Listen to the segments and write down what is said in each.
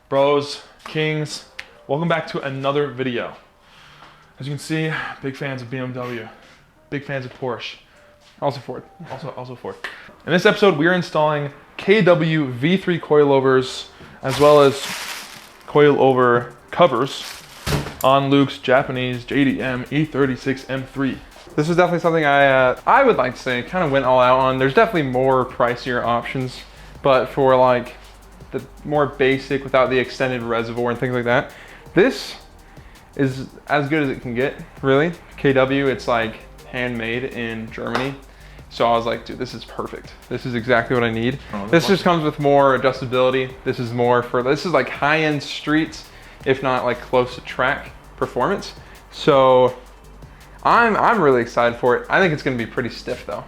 Bros, kings, welcome back to another video. As you can see, big fans of BMW, big fans of Porsche, also Ford, also Ford. In this episode, we are installing KW V3 coilovers as well as coilover covers on Luke's Japanese JDM E36 M3. This is definitely something I would like to say kind of went all out on. There's definitely more pricier options, but for like the more basic without the extended reservoir and things like that, this is as good as it can get, really. KW, it's like handmade in Germany. So I was like, dude, this is perfect. This is exactly what I need. This just comes with more adjustability. This is like high-end streets, if not like close to track performance. So I'm really excited for it. I think it's gonna be pretty stiff though.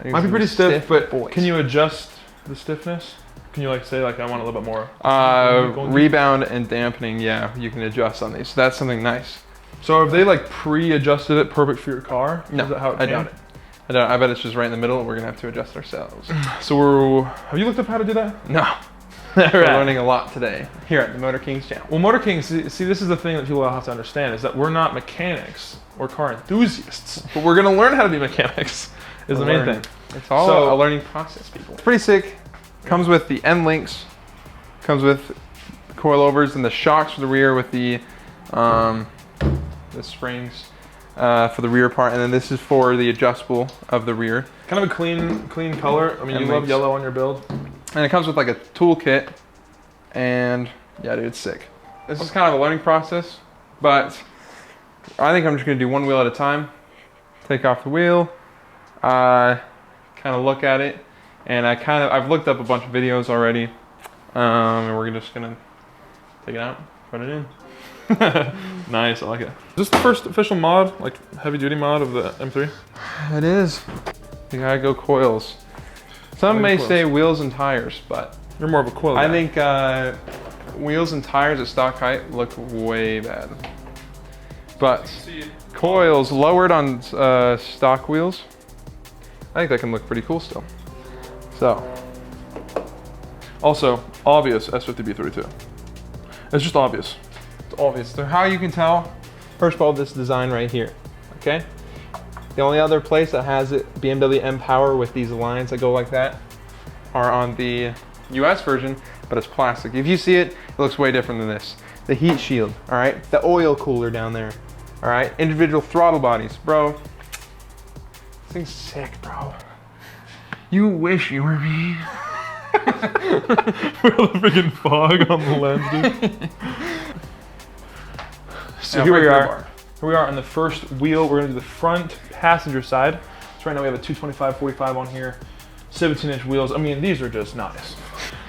Might be pretty stiff, but boys. Can you adjust the stiffness? Can you like say like I want a little bit more? Rebound and dampening, yeah, you can adjust on these. So that's something nice. So have they like pre-adjusted it perfect for your car? No, is that how it I doubt it. I bet it's just right in the middle and we're gonna have to adjust ourselves. So have you looked up how to do that? No. We're learning a lot today here at the Motor Kings channel. Well, Motor Kings, see, this is the thing that people have to understand is that we're not mechanics or car enthusiasts, but we're gonna learn how to be mechanics is the main thing. It's all a learning process, people. It's pretty sick. Comes with the end links, comes with coilovers and the shocks for the rear with the springs for the rear part, and then this is for the adjustable of the rear. Kind of a clean color. I mean, you love yellow on your build. And it comes with like a tool kit, and yeah, dude, it's sick. This is kind of a learning process, but I think I'm just gonna do one wheel at a time. Take off the wheel, kind of look at it, and I've looked up a bunch of videos already, and we're just gonna take it out, put it in. Nice, I like it. Is this the first official mod, like heavy duty mod of the M3? It is. You gotta go coils. Some may say wheels and tires, but you're more of a coil guy. I think wheels and tires at stock height look way bad. But coils lowered on stock wheels, I think that can look pretty cool still. So, also obvious S50B32. It's just obvious. It's obvious. So how you can tell, first of all, this design right here, okay? The only other place that has it, BMW M Power with these lines that go like that, are on the US version, but it's plastic. If you see it, it looks way different than this. The heat shield, all right? The oil cooler down there, all right? Individual throttle bodies. Bro, this thing's sick, bro. You wish you were me. We're the freaking fog on the lens, dude. So here we are. Here we are on the first wheel. We're gonna do the front passenger side. So right now we have a 225/45 on here, 17-inch wheels. I mean, these are just nice.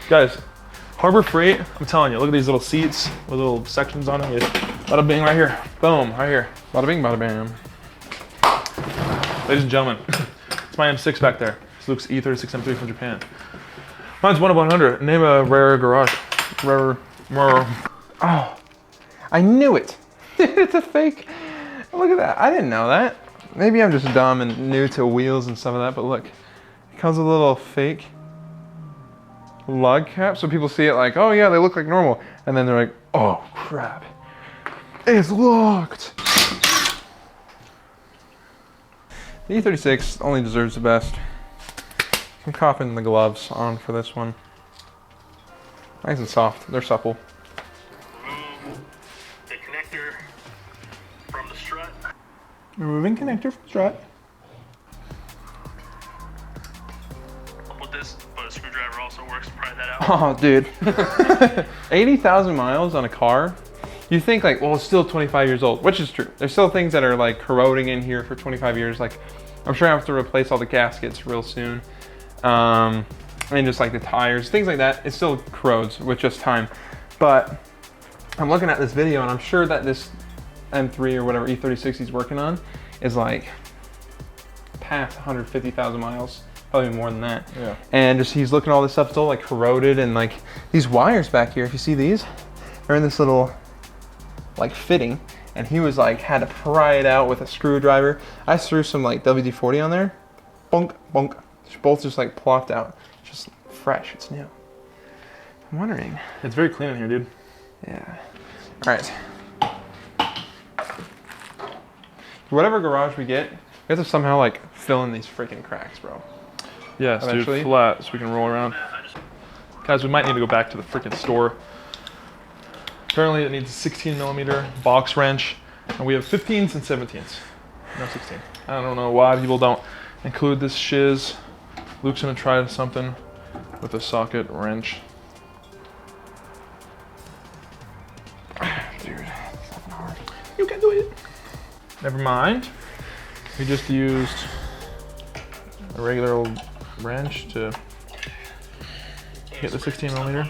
Guys, Harbor Freight, I'm telling you, look at these little seats with little sections on them. Bada bing right here. Boom, right here. Bada bing, bada bam. Ladies and gentlemen, it's my M6 back there. It's Luke's E36 M3 from Japan. Mine's 1 of 100. Name a rare garage. Rare. Oh, I knew it. It's a fake. Look at that. I didn't know that. Maybe I'm just dumb and new to wheels and stuff of that, but look. It comes with a little fake lug cap, so people see it like, oh yeah, they look like normal. And then they're like, oh crap. It's locked. The E36 only deserves the best. I'm copping the gloves on for this one. Nice and soft. They're supple. Removing connector from strut. With this, but a screwdriver also works to pry that out. Oh, dude. 80,000 miles on a car. You think like, well, it's still 25 years old, which is true. There's still things that are like corroding in here for 25 years. Like, I'm sure I have to replace all the gaskets real soon. And just like the tires, things like that. It still corrodes with just time. But I'm looking at this video and I'm sure that this M3 or whatever E36 he's working on is like past 150,000 miles, probably more than that. Yeah. And just he's looking at all this stuff, it's all like corroded, and like these wires back here, if you see these, they're in this little like fitting, and he was like had to pry it out with a screwdriver. I threw some like WD-40 on there, bonk, bonk, both just like plopped out, just fresh, it's new. I'm wondering. It's very clean in here, dude. Yeah. All right. Whatever garage we get, we have to somehow like fill in these freaking cracks, bro. Yes, Eventually. dude, flat so we can roll around. Guys, we might need to go back to the freaking store. Apparently it needs a 16 millimeter box wrench, and we have 15s and 17s. No 16. I don't know why people don't include this shiz. Luke's gonna try something with a socket wrench. Dude, it's fucking hard. You can do it. Never mind. We just used a regular old wrench to get the 16 millimeter.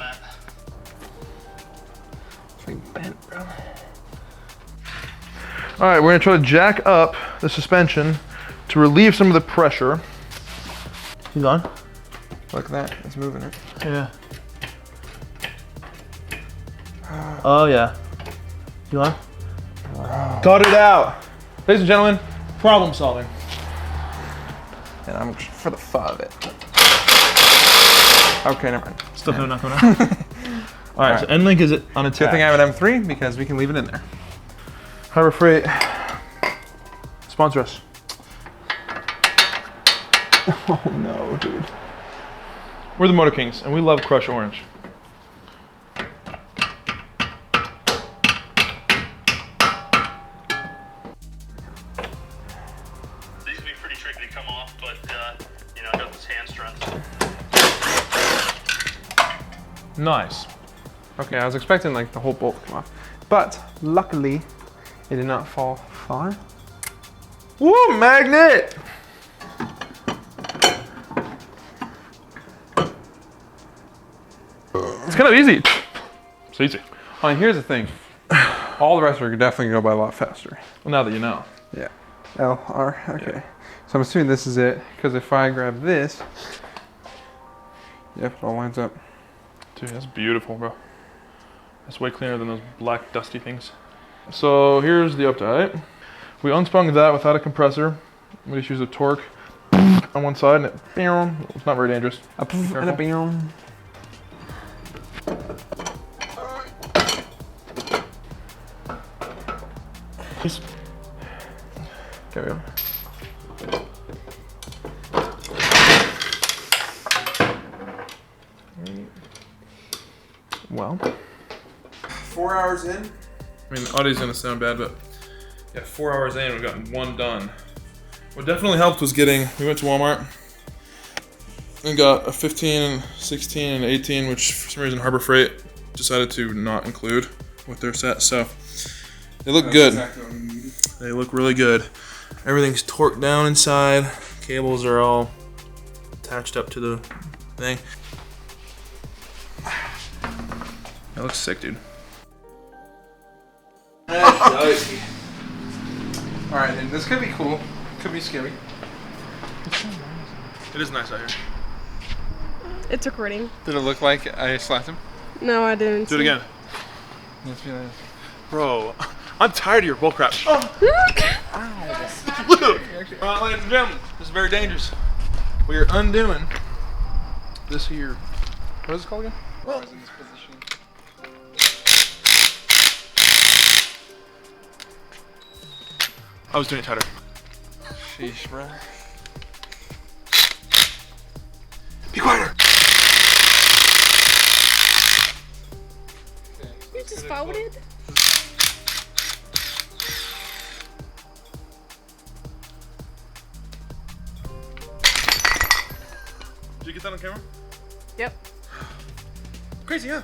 It's like bent, bro. All right, we're gonna try to jack up the suspension to relieve some of the pressure. He's on? Look at that, it's moving it. Yeah. Oh yeah. You on? Got it out. Ladies and gentlemen, problem solving. And I'm just for the fun of it. Okay, never mind. Still not coming out. All right, so end link is on its Good thing I have an M3 because we can leave it in there. Harbor Freight, sponsor us. Oh no, dude. We're the Motor Kings, and we love Crush Orange. These would be pretty tricky to come off, but you know, I got this hand strength. Nice. Okay, I was expecting like the whole bolt to come off, but luckily it did not fall far. Woo, magnet! It's kind of easy. It's easy. Oh, and here's the thing. All the rest are definitely gonna go by a lot faster. Well, now that you know. Yeah. L, R, okay. So I'm assuming this is it, because if I grab this, yep, it all lines up. Dude, that's beautiful, bro. That's way cleaner than those black dusty things. So here's the update. We unspun that without a compressor. We just use a torque on one side, and it's not very dangerous. And a bam. There we go. Well, 4 hours in. I mean, the audio's gonna sound bad, but yeah, 4 hours in, we've gotten one done. What definitely helped was we went to Walmart and got a 15 and 16 and 18, which for some reason Harbor Freight decided to not include with their set, so they look good. Exactly what we needed. They look really good. Everything's torqued down inside. Cables are all attached up to the thing. That looks sick, dude. Alright, and this could be cool. Could be scary. It is nice out here. It's recording. Did it look like I slapped him? No, I didn't. Do it again. Let's be honest. Bro, I'm tired of your bullcrap. Ladies and gentlemen, this is very dangerous. We are undoing this here. What is it called again? I was in this position. I was doing it tighter. Sheesh, bro. Be quieter. You just folded? Did you get that on camera? Yep. Crazy, huh?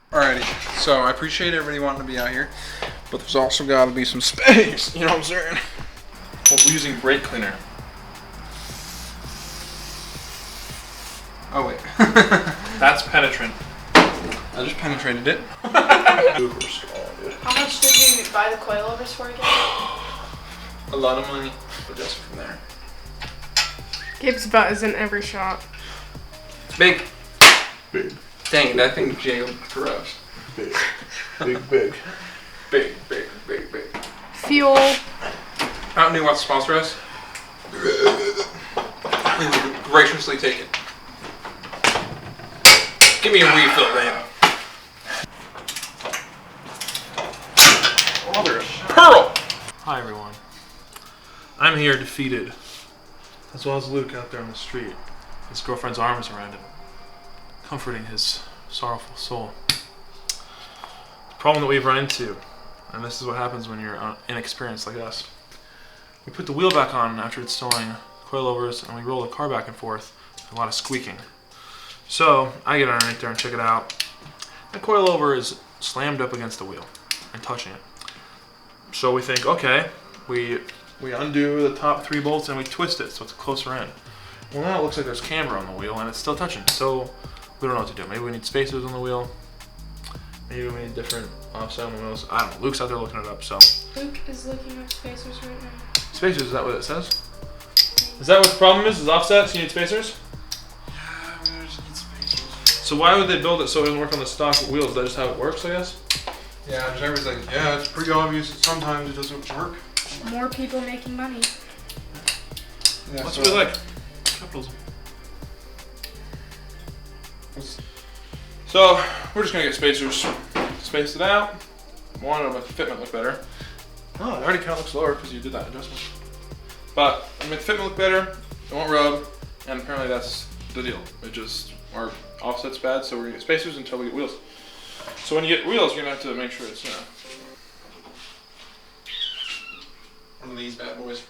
Alrighty, so I appreciate everybody wanting to be out here, but there's also got to be some space, you know what I'm saying? Well, we're using brake cleaner. Oh wait. That's penetrant. I just penetrated it. How much did you buy the coilovers for again? A lot of money, but just from there. Gabe's butt is in every shot. Big. Big. Dang, that thing jailed for us. Big. Big, big. Big, big, big, big. Fuel. Mountain Dew wants to sponsor us. We would graciously take it. Give me a refill, man. Mother of pearl! Hi everyone. I'm here defeated, as well as Luke out there on the street. His girlfriend's arms around him, comforting his sorrowful soul. The problem that we've run into, and this is what happens when you're inexperienced like us. We put the wheel back on after installing coilovers, and we roll the car back and forth. A lot of squeaking. So I get underneath there and check it out. The coilover is slammed up against the wheel and touching it. So we think, okay, we undo the top 3 bolts and we twist it so it's closer in. Well, now it looks like there's camber on the wheel and it's still touching. So we don't know what to do. Maybe we need spacers on the wheel. Maybe we need different offset on the wheels. I don't know. Luke's out there looking it up. So Luke is looking up spacers right now. spacers, is that what it says? Is that what the problem is offsets? You need spacers? Yeah, we just need spacers. So why would they build it so it doesn't work on the stock wheels? Is that just how it works, I guess? Yeah, just everybody's like, yeah, it's pretty obvious that sometimes it doesn't work. More people making money. Yeah, What's it like? Capitalism. So we're just gonna get spacers, space it out. One to make the fitment look better. Oh, it already kind of looks lower because you did that adjustment. But to make the fitment look better, it won't rub, and apparently that's the deal. It just, our offset's bad, so we're gonna get spacers until we get wheels. So when you get wheels, you're gonna have to make sure it's, One of these bad boys.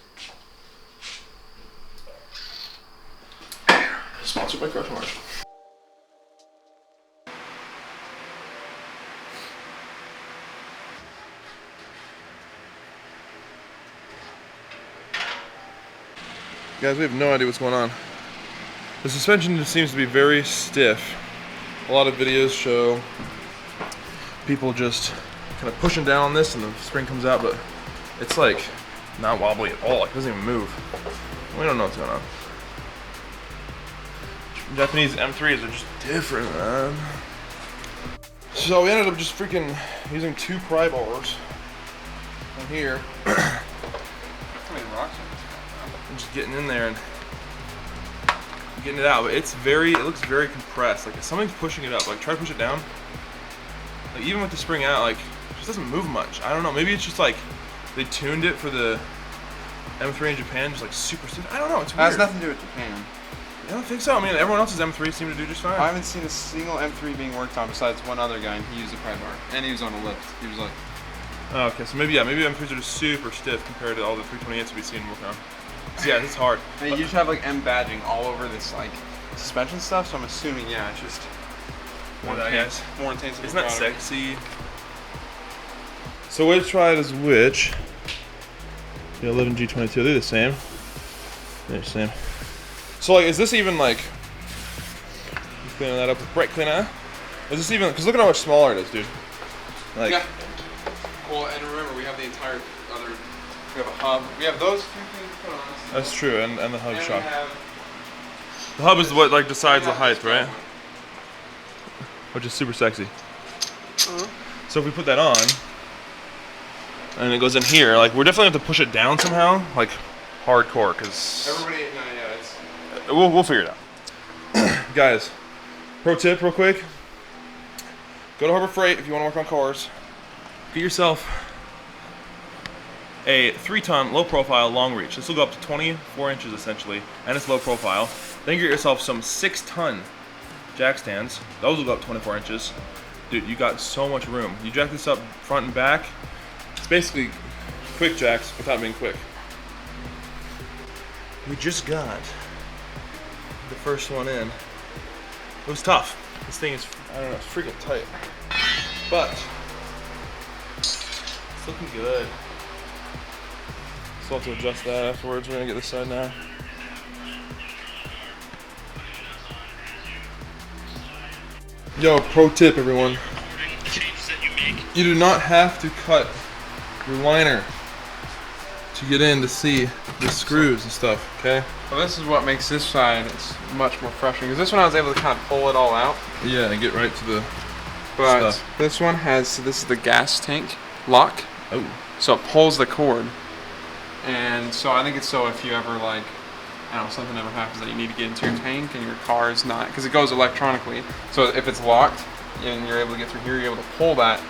sponsored by Crush Marsh. Guys, we have no idea what's going on. The suspension just seems to be very stiff. A lot of videos show people just kind of pushing down on this and the spring comes out, but it's like not wobbly at all. It doesn't even move. We don't know what's going on. Japanese M3s are just different, man. So we ended up just freaking using 2 pry bars on here. How many rocks in this? I'm just getting in there and getting it out, but it looks very compressed. Like if something's pushing it up, like try to push it down. Like even with the spring out, like it just doesn't move much. I don't know, maybe it's just like they tuned it for the M3 in Japan, just like super stiff. I don't know, it's weird. It has nothing to do with Japan. I don't think so. I mean, everyone else's M3 seemed to do just fine. I haven't seen a single M3 being worked on besides one other guy, and he used a pry bar. And he was on a lift. He was like... Oh, okay, so maybe M3s are just super stiff compared to all the 328s we've seen work on. So yeah, it's hard. And you just have like M badging all over this like suspension stuff, so I'm assuming, yeah, it's just more intense. More intense. Isn't that sexy? So which ride is which? The 11G22, they're the same. They're the same. So like, is this even like, cleaning that up with brake cleaner? Is this even, because look at how much smaller it is, dude. Like, yeah. Well, and remember, we have the entire other, we have a hub. We have those two things put on us. That's true, and the hub And shock. we have, The hub is what like decides the we have height, this right? one. Which is super sexy. So if we put that on, and it goes in here, like we're definitely have to push it down somehow, like hardcore, because Everybody, no, yeah, it's... we'll figure it out. Guys, pro tip real quick. Go to Harbor Freight if you want to work on cars. Get yourself a 3-ton low profile long reach. This will go up to 24 inches essentially, and it's low profile. Then get yourself some 6-ton jack stands. Those will go up 24 inches. Dude, you got so much room. You jack this up front and back. It's basically quick jacks without being quick. We just got the first one in. It was tough. This thing is, I don't know, it's freaking tight. But it's looking good. So I'll have to adjust that afterwards. We're gonna get this side now. Yo, pro tip everyone. Changes that you make. You do not have to cut your liner to get in to see the screws and stuff, okay? Well, this is what makes this side it's much more frustrating. Because this one I was able to kind of pull it all out. Yeah, and get right to the But stuff. this one has, this is the gas tank lock. Oh. So it pulls the cord. And so I think it's so if you ever like, I don't know, something ever happens that you need to get into your tank and your car is not, because it goes electronically. So if it's locked and you're able to get through here, you're able to pull that,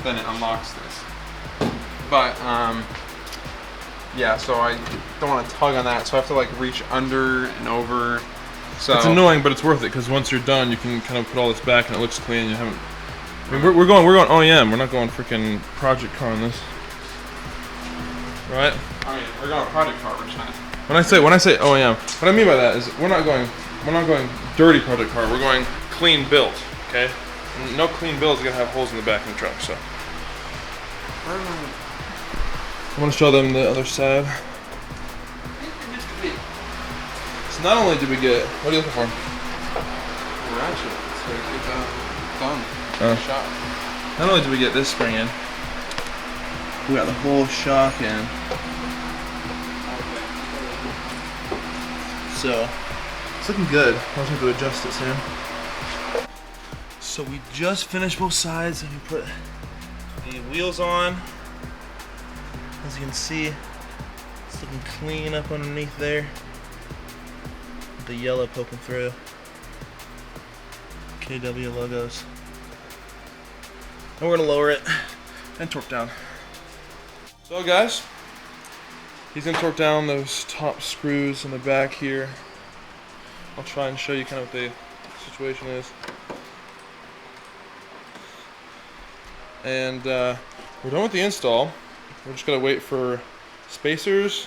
then it unlocks this. But yeah, so I don't want to tug on that, so I have to like reach under and over. So It's annoying, but it's worth it because once you're done, you can kind of put all this back and it looks clean. You haven't. I mean, we're going OEM. We're not going freaking project car on this, right? I mean, we're going project car, we're trying. When I say OEM, what I mean by that is we're not going dirty project car. We're going clean built. Okay. And no clean build is gonna have holes in the back of the truck. So I want to show them the other side. So not only did we get, what are you looking for? Ratchet, so get that done. Shot. Not only did we get this spring in, we got the whole shock in. So it's looking good. I'll just have to adjust it soon. So we just finished both sides and we put the wheels on. As you can see, it's looking clean up underneath there. With the yellow poking through. KW logos. And we're gonna lower it and torque down. So guys, he's gonna torque down those top screws in the back here. I'll try and show you kind of what the situation is. And we're done with the install. We're just gonna wait for spacers,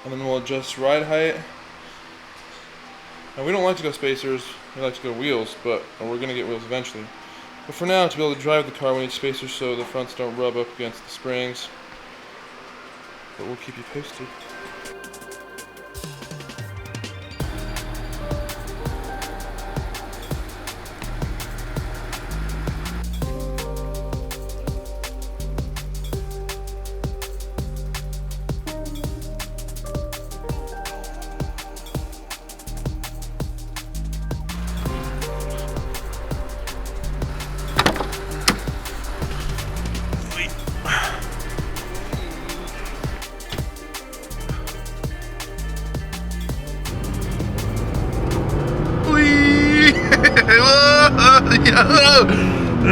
and then we'll adjust ride height. And we don't like to go spacers, we like to go wheels, but we're gonna get wheels eventually. But for now, to be able to drive the car, we need spacers so the fronts don't rub up against the springs. But we'll keep you posted.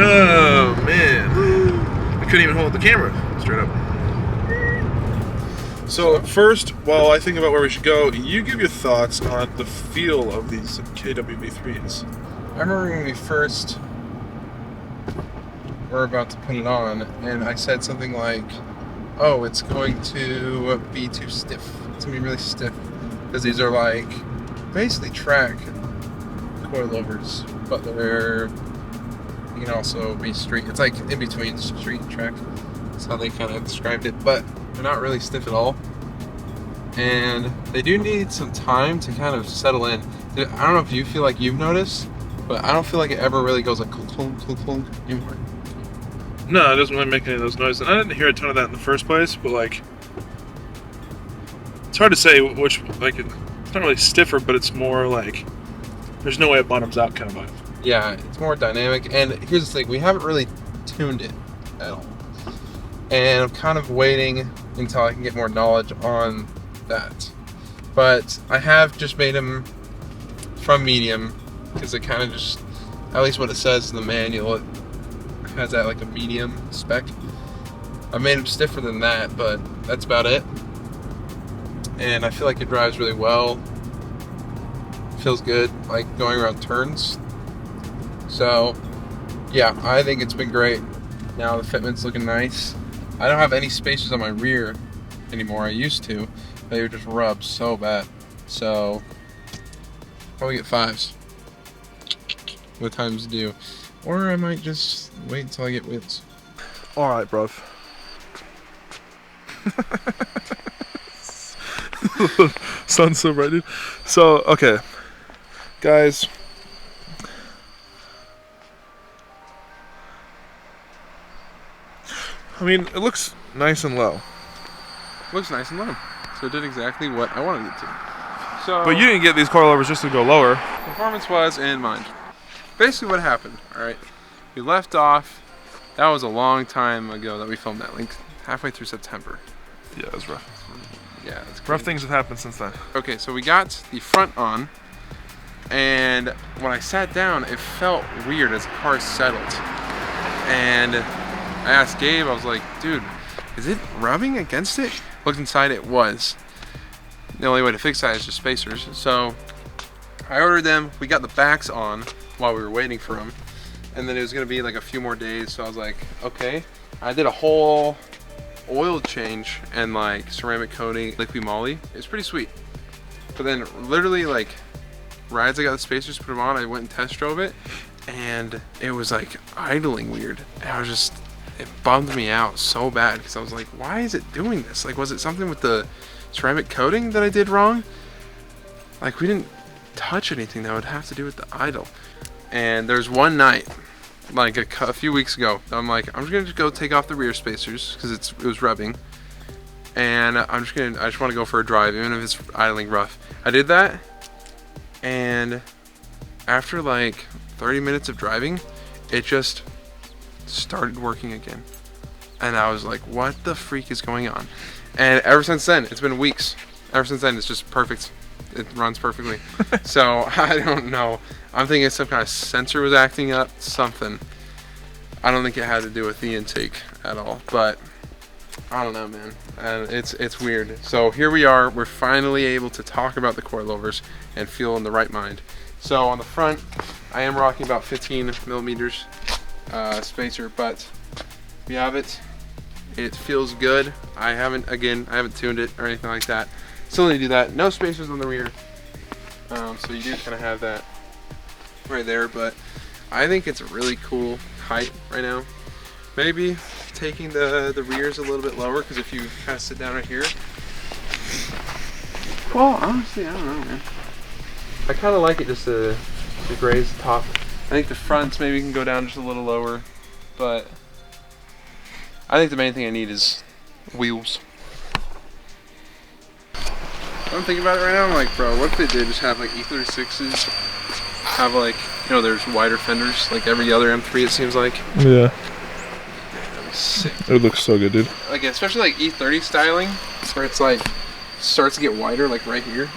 Oh man, I couldn't even hold the camera straight up. So first, while I think about where we should go, you give your thoughts on the feel of these KWV3s. I remember when we first were about to put it on, and I said something like, oh, it's going to be too stiff. It's going to be really stiff. Because these are like, basically track coilovers, but they're, you can also be street. It's like in between street and track. That's how they kind of described it, but they're not really stiff at all. And they do need some time to kind of settle in. I don't know if you feel like you've noticed, but I don't feel like it ever really goes like clunk, clunk, clunk, clunk anymore. No, it doesn't really make any of those noises. I didn't hear a ton of that in the first place, but like, it's hard to say which, like, it's not really stiffer, but it's more like, there's no way it bottoms out kind of vibe. Yeah, it's more dynamic. And here's the thing, we haven't really tuned it at all. And I'm kind of waiting until I can get more knowledge on that. But I have just made them from medium, because it kind of just, at least what it says in the manual, it has that like a medium spec. I made them stiffer than that, but that's about it. And I feel like it drives really well. Feels good, like going around turns. So yeah, I think it's been great. Now the fitment's looking nice. I don't have any spacers on my rear anymore. I used to. They would just rub so bad. So probably get 5s with times due. Or I might just wait until I get wheels. Alright, bruv. Sun's so bright, dude. So, okay. Guys. I mean, it looks nice and low. Looks nice and low. So it did exactly what I wanted it to. So, But you didn't get these coilovers just to go lower. performance-wise and mind. Basically what happened, alright? We left off, that was a long time ago that we filmed that, like halfway through September. Yeah, it was rough. Yeah, that's crazy. Rough things have happened since then. Okay, so we got the front on, and when I sat down, it felt weird as the car settled. And I asked Gabe, I was like, dude, is it rubbing against it? Looked inside, it was. The only way to fix that is just spacers. So I ordered them, we got the backs on while we were waiting for them. And then it was gonna be like a few more days, so I was like, okay. I did a whole oil change and like ceramic coating, liquid moly. It was pretty sweet. But then literally like right as I got the spacers, put them on, I went and test drove it, and it was like idling weird. And I was just, it bummed me out so bad because I was like, why is it doing this? Like, was it something with the ceramic coating that I did wrong? Like, we didn't touch anything that would have to do with the idle. And there's one night, like a few weeks ago, I'm like, I'm just gonna just go take off the rear spacers because it was rubbing, and I just want to go for a drive, even if it's idling rough. I did that, and after like 30 minutes of driving, it just started working again, and I was like, what the freak is going on? And ever since then, it's been weeks. Ever since then, it's just perfect. It runs perfectly. So I don't know. I'm thinking some kind of sensor was acting up, something. I don't think it had to do with the intake at all, but I don't know, man. And it's weird. So here we are. We're finally able to talk about the coilovers and feel in the right mind. So on the front, I am rocking about 15 millimeters spacer, but we have it. It feels good. I haven't tuned it or anything like that. Still need to do that. No spacers on the rear. So you do kind of have that right there, but I think it's a really cool height right now. Maybe taking the rears a little bit lower, because if you kind of sit down right here, well, honestly, I don't know, man. I kind of like it just to graze the top. I think the fronts maybe can go down just a little lower, but I think the main thing I need is wheels. I'm thinking about it right now, I'm like, bro, what if they did just have like E36s, have like, you know, there's wider fenders, like every other M3 it seems like. Yeah. That'd be sick. It looks so good, dude. Like, especially like E30 styling, where it's like, starts to get wider, like right here.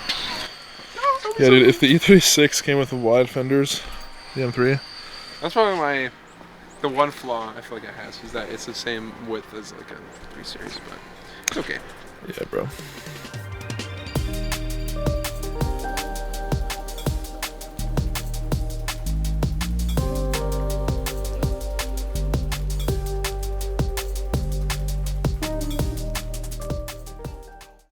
Yeah, dude, if the E36 came with the wide fenders, the M3. That's probably the one flaw I feel like it has, is that it's the same width as like a 3 Series, but it's okay. Yeah, bro.